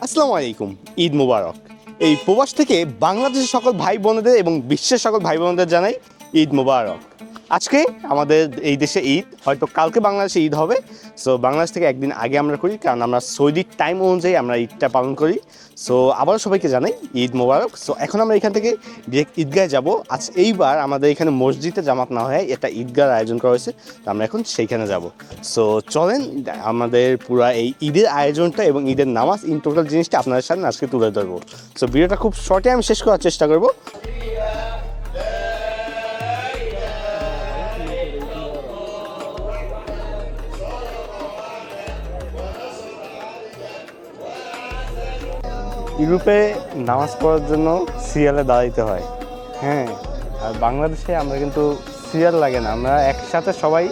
আসসালামু আলাইকুম। ঈদ মুবারক। এই প্রবাস থেকে বাংলাদেশের সকল ভাই বোনেদের এবং বিশ্বের সকল ভাই বোনেদের জানাই ঈদ মুবারক। আজকে আমাদের এই দেশে ঈদ, হয়তো কালকে বাংলাদেশে ঈদ হবে। সো বাংলাদেশ থেকে একদিন আগে আমরা করি, কারণ আমরা সৌদির টাইম অনুযায়ী আমরা ঈদটা পালন করি। সো আবারও সবাইকে জানাই ঈদ মুবারক। সো এখন আমরা এখান থেকে ডিরেক্ট ঈদগাহে যাব। আজ এইবার আমাদের এখানে মসজিদে জামাত না হয় এটা ঈদগাহর আয়োজন করা হয়েছে, তো আমরা এখন সেইখানে যাব। সো চলেন আমাদের পুরা এই ঈদের আয়োজনটা এবং ঈদের নামাজ ইন টোটাল জিনিসটা আপনাদের সামনে আজকে তুলে ধরবো। সো ভিডিওটা খুব শর্টে আমি শেষ করার চেষ্টা করব। ইউরোপে নামাজ পড়ার জন্য সিরিয়ালে দাঁড়াইতে হয়, হ্যাঁ। আর বাংলাদেশে আমরা কিন্তু সিরিয়াল লাগে না, আমরা একসাথে সবাই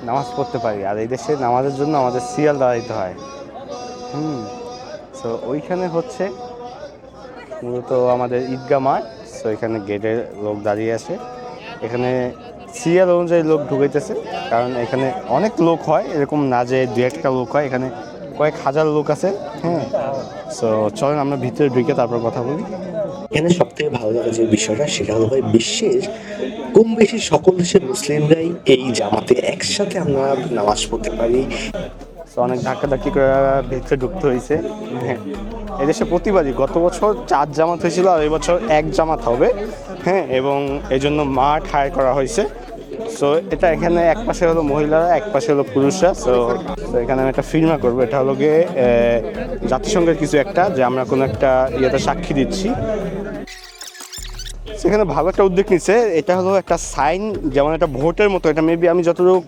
নামাজ পড়তে পারি। আর এই দেশে নামাজের জন্য আমাদের সিরিয়াল দাঁড়াইতে হয়। সো ওইখানে হচ্ছে মূলত আমাদের ঈদগাহ মাঠ। সো এখানে গেটে লোক দাঁড়িয়ে আছে, এখানে সিরিয়াল অনুযায়ী লোক ঢুকাইতেছে, কারণ এখানে অনেক লোক হয়, এরকম না যে দু একটা লোক হয়, এখানে কয়েক হাজার লোক আছে, হ্যাঁ। সো চলেন আমরা ভিতরে ঢুকে তারপর কথা বলি। এখানে সব থেকে ভালো লাগা যে বিষয়টা সেটা হলো ভাই, বিশ্বের কম বেশি সকল দেশের মুসলিমরাই এই জামাতে একসাথে আমরা নামাজ পড়তে পারি। তো অনেক ধাক্কাধাক্কি করে ভিতরে ঢুকতে হয়েছে, হ্যাঁ। এদেশে প্রতিবারই গত বছর 4 জামাত হয়েছিল, আর এই বছর 1 জামাত হবে, হ্যাঁ। এবং এই জন্য মাঠ হায়ার করা হয়েছে। সো এটা এখানে এক পাশে হলো মহিলারা, এক পাশে হলো পুরুষরা। সো এখানে আমি একটা ফিল্মা করবো, এটা হলো গিয়ে জাতিসংঘের কিছু একটা, যে আমরা কোনো একটা ইয়েতে সাক্ষী দিচ্ছি। সেখানে ভালো একটা উদ্যোগ নিচ্ছে, এটা হলো একটা সাইন, যেমন একটা ভোটের মতো। এটা মেবি আমি যতটুকু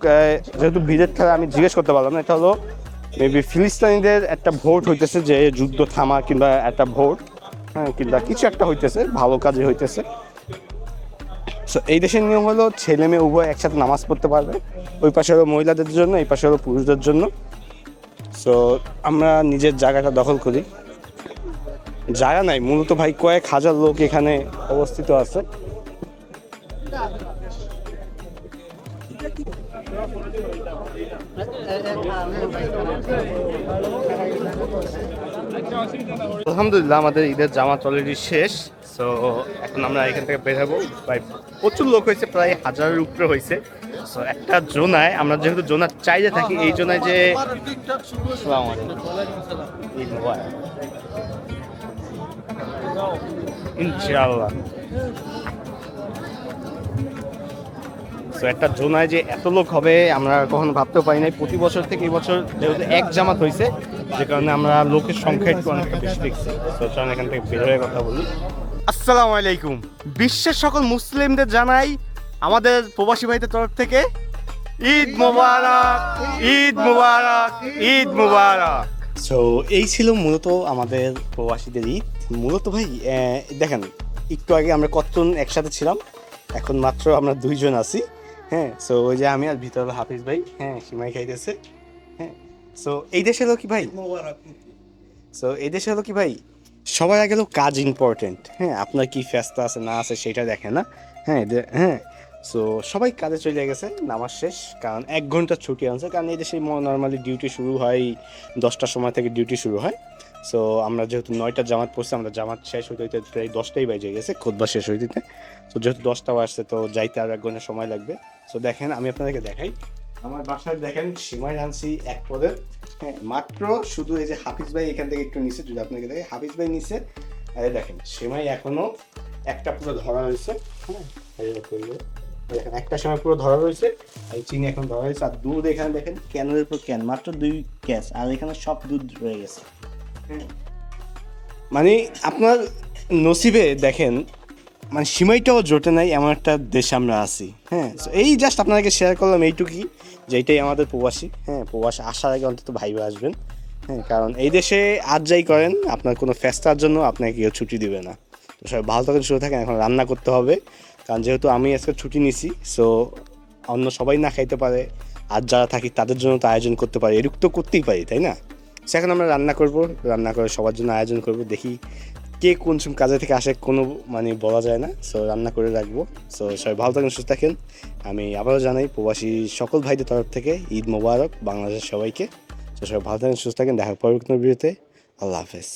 যেহেতু ভিড়ের খেলা আমি জিজ্ঞেস করতে পারলাম না, এটা হলো মেবি ফিলিস্তিনিদের একটা ভোট হইতেছে, যে যুদ্ধ থামা কিংবা একটা ভোট, হ্যাঁ, কিংবা কিছু একটা হইতেছে, ভালো কাজে হইতেছে। সো এই দেশের নিয়ম হলো ছেলে মেয়ে উভয় একসাথে নামাজ পড়তে পারবে। ওই পাশে হলো মহিলাদের জন্য, এই পাশে হলো পুরুষদের জন্য। সো আমরা নিজের জায়গাটা দখল করি, জায়গা নাই মূলত ভাই, কয়েক হাজার লোক এখানে অবস্থিত আছে। আলহামদুলিল্লাহ আমাদের ঈদের জামাত অলরেডি শেষ। সো এখন আমরা এখান থেকে বের হবো। ভাই প্রচুর লোক হয়েছে, প্রায় 1000-এর উপরে হয়েছে। সো একটা জোনায়, আমরা যেহেতু জোনার চাইতে থাকি, এই জোনায় যে আসসালামু আলাইকুম, ঈদ মোবারক ইনশাআল্লাহ। সো একটা জোনায় যে এত লোক হবে আমরা কখনো ভাবতেও পারি নাই। প্রতি বছর থেকে এই বছর যেহেতু 1 জামাত হয়েছে, যে কারণে আমরা লোকের সংখ্যা একটু অনেকটা বেশি দেখছি। সো চলেন এখান থেকে বের হয়ে কথা বলি। আসসালামু আলাইকুম। বিশ্বের সকল মুসলিমদের জানাই আমাদের প্রবাসী ভাইদের তরফ থেকে ঈদ মুবারক, ঈদ মুবারক, ঈদ মুবারক। সো এই ছিল মূলত আমাদের প্রবাসীদের ঈদ। মূলত ভাই দেখেন, একটু আগে আমরা কতজন একসাথে ছিলাম, এখন মাত্র আমরা 2 জন আছি, হ্যাঁ। সো ওই যে আমি আর ভিতরে হাফিজ ভাই, হ্যাঁ, সিমাই খাইতেছে, হ্যাঁ। সো এই দেশে হলো কি ভাই, সো এই দেশে হলো কি ভাই, সবার আগে হলো কাজ ইম্পর্টেন্ট, হ্যাঁ। আপনার কি ফেস্তা আছে না আছে সেটা দেখে না, হ্যাঁ, হ্যাঁ। সো সবাই কাজে চলে গেছে নামাজ শেষ, কারণ 1 ঘন্টা ছুটি আনছে, কারণ এই দেশে নর্মালি ডিউটি শুরু হয় 10টার সময় থেকে ডিউটি শুরু হয়। সো আমরা যেহেতু 9টার জামাত পড়ছি, আমরা জামাত শেষ হইতে হইতে প্রায় 10টাই বেজে গেছে, খুতবা শেষ হইতে। তো যেহেতু 10টা আসছে, তো যাইতে আর 1 ঘন্টা সময় লাগবে। সো দেখেন আমি আপনাদেরকে দেখাই, আমার বাসায় দেখেন সিমাই আনছি 1 পদের, হ্যাঁ। মাত্র শুধু এই যে হাফিজ ভাই এখান থেকে একটু নিচে, যদি আপনাকে দেখে হাফিজ ভাই নিচে, আরে দেখেন সিমাই এখনো একটা পুরো ধরা রয়েছে, হ্যাঁ। দেখেন একটা সময় পুরো ধরা রয়েছে, আর চিনি এখন ধরা রয়েছে। আর দুধ এখানে দেখেন ক্যানের উপর ক্যান, মাত্র 2 ক্যাস, আর এখানে সব দুধ রয়ে গেছে, হ্যাঁ। মানে আপনার নসিবে দেখেন, মানে সিমাইটাও জোটে নাই, এমন একটা দেশে আমরা আছি, হ্যাঁ। এই জাস্ট আপনাদেরকে শেয়ার করলাম এইটুকুই, যে এইটাই আমাদের প্রবাসী, হ্যাঁ। প্রবাসী আসার আগে অন্তত ভাইবে আসবেন, হ্যাঁ, কারণ এই দেশে আজ যাই করেন আপনার কোনো ফেস্টার জন্য আপনাকে কেউ ছুটি দিবে না। তো সবাই ভালো থাকেন, সুস্থ থাকেন। এখন রান্না করতে হবে, কারণ যেহেতু আমি আজকে ছুটি নিছি, সো অন্য সবাই না খাইতে পারে, আর যারা থাকি তাদের জন্য তো আয়োজন করতে পারি, এরকম তো করতেই পারি, তাই না? সে এখন আমরা রান্না করব, রান্না করে সবার জন্য আয়োজন করব, দেখি কে কোন কাজে থেকে আসে, কোনো মানে বলা যায় না। সো রান্না করে রাখবো। সো সবাই ভালো থাকেন, সুস্থ থাকেন। আমি আবারও জানাই প্রবাসী সকল ভাইদের তরফ থেকে ঈদ মোবারক বাংলাদেশের সবাইকে। তো সবাই ভালো থাকেন, সুস্থ থাকেন। দেখা পরবর্তী ভিডিওতে। আল্লাহ হাফেজ।